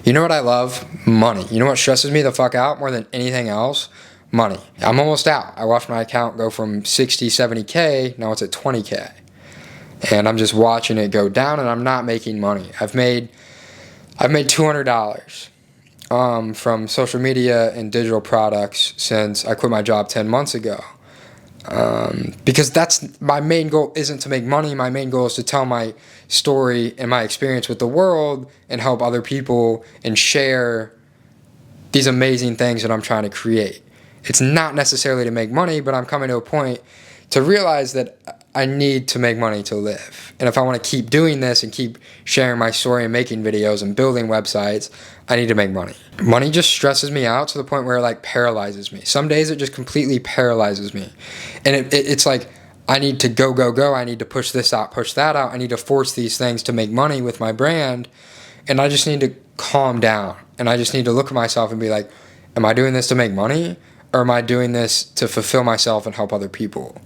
You know what I love? Money. You know what stresses me the fuck out more than anything else? Money. I'm almost out. I watched my account go from 60, 70K, now it's at 20K. And I'm just watching it go down, and I'm not making money. I've made $200 from social media and digital products since I quit my job 10 months ago. Because that's my main goal. Isn't to make money. My main goal is to tell my story and my experience with the world and help other people and share these amazing things that I'm trying to create. It's not necessarily to make money, but I'm coming to a point to realize that I need to make money to live. And if I want to keep doing this and keep sharing my story and making videos and building websites, I need to make money. Money just stresses me out to the point where it like paralyzes me. Some days it just completely paralyzes me. And it's like, I need to go, go, go. I need to push this out, push that out. I need to force these things to make money with my brand. And I just need to calm down. And I just need to look at myself and be like, am I doing this to make money? Or am I doing this to fulfill myself and help other people?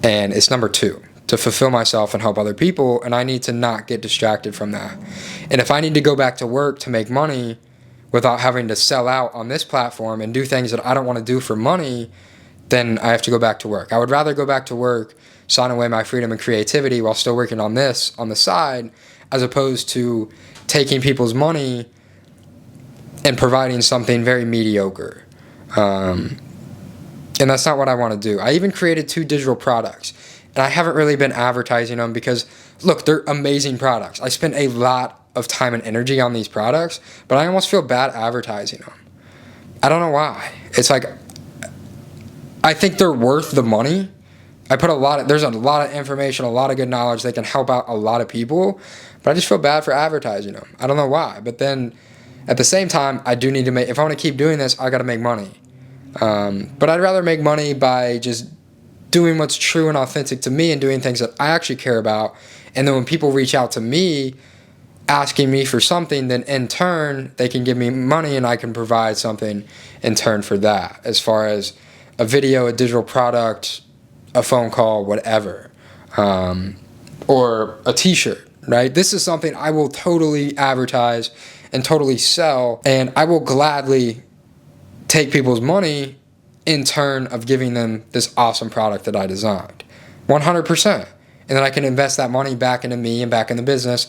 And it's number two, to fulfill myself and help other people, and I need to not get distracted from that. And if I need to go back to work to make money without having to sell out on this platform and do things that I don't want to do for money, then I have to go back to work. I would rather go back to work, sign away my freedom and creativity while still working on this on the side, as opposed to taking people's money and providing something very mediocre. And that's not what I want to do. I even created 2 digital products, and I haven't really been advertising them because, look, they're amazing products. I spent a lot of time and energy on these products, but I almost feel bad advertising them. I don't know why. It's like, I think they're worth the money. There's a lot of information, a lot of good knowledge that can help out a lot of people, but I just feel bad for advertising them. I don't know why. But then at the same time, I do need to if I want to keep doing this, I got to make money. But I'd rather make money by just doing what's true and authentic to me and doing things that I actually care about. And then when people reach out to me asking me for something, then in turn they can give me money and I can provide something in turn for that, as far as a video, a digital product, a phone call, whatever, or a t-shirt, right? This is something I will totally advertise and totally sell, and I will gladly take people's money in turn of giving them this awesome product that I designed. 100%. And then I can invest that money back into me and back in the business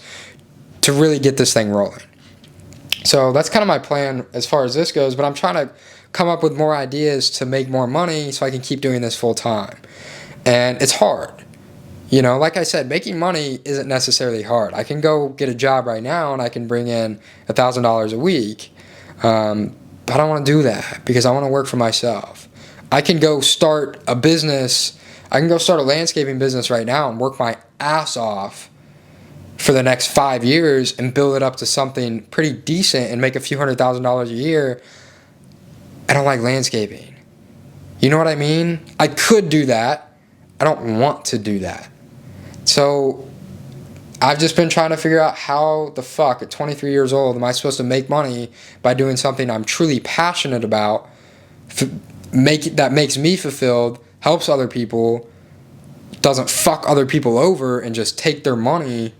to really get this thing rolling. So that's kind of my plan as far as this goes, but I'm trying to come up with more ideas to make more money so I can keep doing this full time. And it's hard. You know, like I said, making money isn't necessarily hard. I can go get a job right now and I can bring in $1,000 a week. But I don't want to do that because I want to work for myself. I can go start a business. I can go start a landscaping business right now and work my ass off for the next 5 years and build it up to something pretty decent and make a few $100,000 a year. I don't like landscaping. You know what I mean? I could do that. I don't want to do that. So I've just been trying to figure out how the fuck at 23 years old am I supposed to make money by doing something I'm truly passionate about, that makes me fulfilled, helps other people, doesn't fuck other people over and just take their money,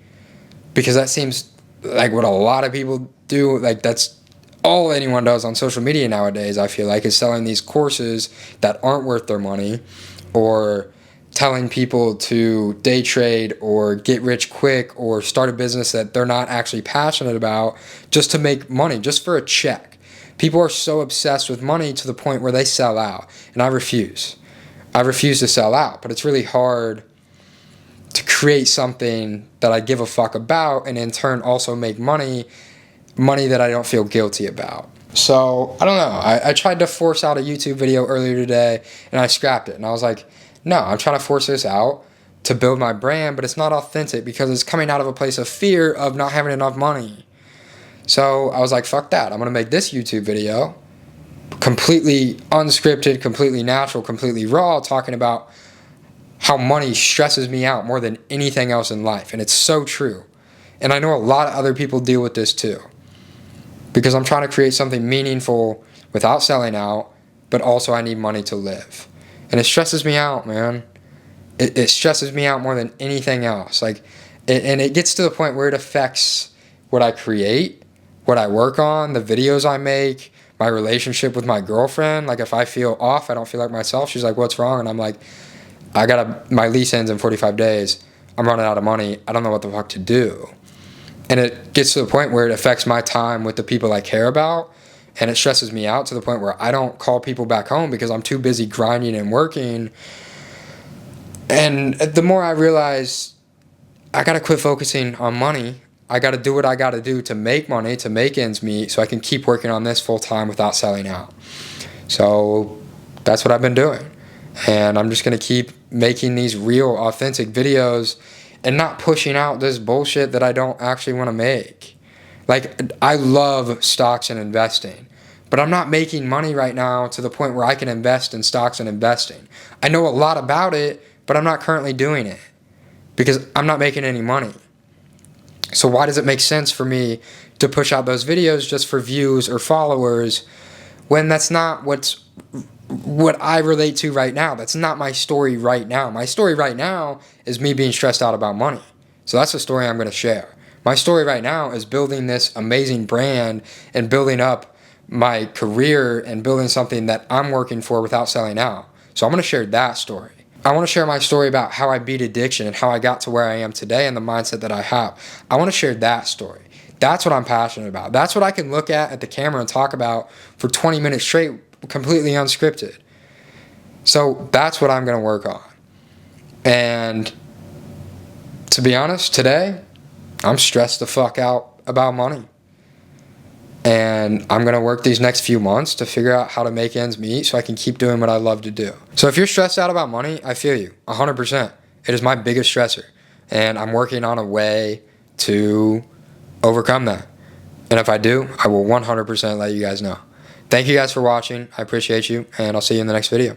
because that seems like what a lot of people do. Like, that's all anyone does on social media nowadays, I feel like, is selling these courses that aren't worth their money, or telling people to day trade or get rich quick or start a business that they're not actually passionate about just to make money, just for a check. People are so obsessed with money to the point where they sell out, and I refuse. I refuse to sell out, but it's really hard to create something that I give a fuck about and in turn also make money that I don't feel guilty about. So, I don't know. I tried to force out a YouTube video earlier today and I scrapped it, and I was like, no, I'm trying to force this out to build my brand, but it's not authentic because it's coming out of a place of fear of not having enough money. So I was like, fuck that. I'm going to make this YouTube video completely unscripted, completely natural, completely raw, talking about how money stresses me out more than anything else in life. And it's so true. And I know a lot of other people deal with this too, because I'm trying to create something meaningful without selling out, but also I need money to live. And it stresses me out, man. It stresses me out more than anything else. And it gets to the point where it affects what I create what I work on, the videos I make, my relationship with my girlfriend. Like if I feel off, I don't feel like myself, she's like, what's wrong? And I'm like, my lease ends in 45 days. I'm running out of money. I don't know what the fuck to do. And it gets to the point where it affects my time with the people I care about. And it stresses me out to the point where I don't call people back home because I'm too busy grinding and working. And the more I realize I got to quit focusing on money, I got to do what I got to do to make money, to make ends meet, so I can keep working on this full time without selling out. So that's what I've been doing. And I'm just going to keep making these real, authentic videos and not pushing out this bullshit that I don't actually want to make. Like, I love stocks and investing, but I'm not making money right now to the point where I can invest in stocks and investing. I know a lot about it, but I'm not currently doing it because I'm not making any money. So why does it make sense for me to push out those videos just for views or followers when that's not what I relate to right now? That's not my story right now. My story right now is me being stressed out about money. So that's the story I'm going to share. My story right now is building this amazing brand and building up my career and building something that I'm working for without selling out. So I'm going to share that story. I want to share my story about how I beat addiction and how I got to where I am today and the mindset that I have. I want to share that story. That's what I'm passionate about. That's what I can look at the camera and talk about for 20 minutes straight, completely unscripted. So that's what I'm going to work on. And to be honest, today, I'm stressed the fuck out about money. And I'm going to work these next few months to figure out how to make ends meet so I can keep doing what I love to do. So if you're stressed out about money, I feel you, 100%. It is my biggest stressor. And I'm working on a way to overcome that. And if I do, I will 100% let you guys know. Thank you guys for watching. I appreciate you, and I'll see you in the next video.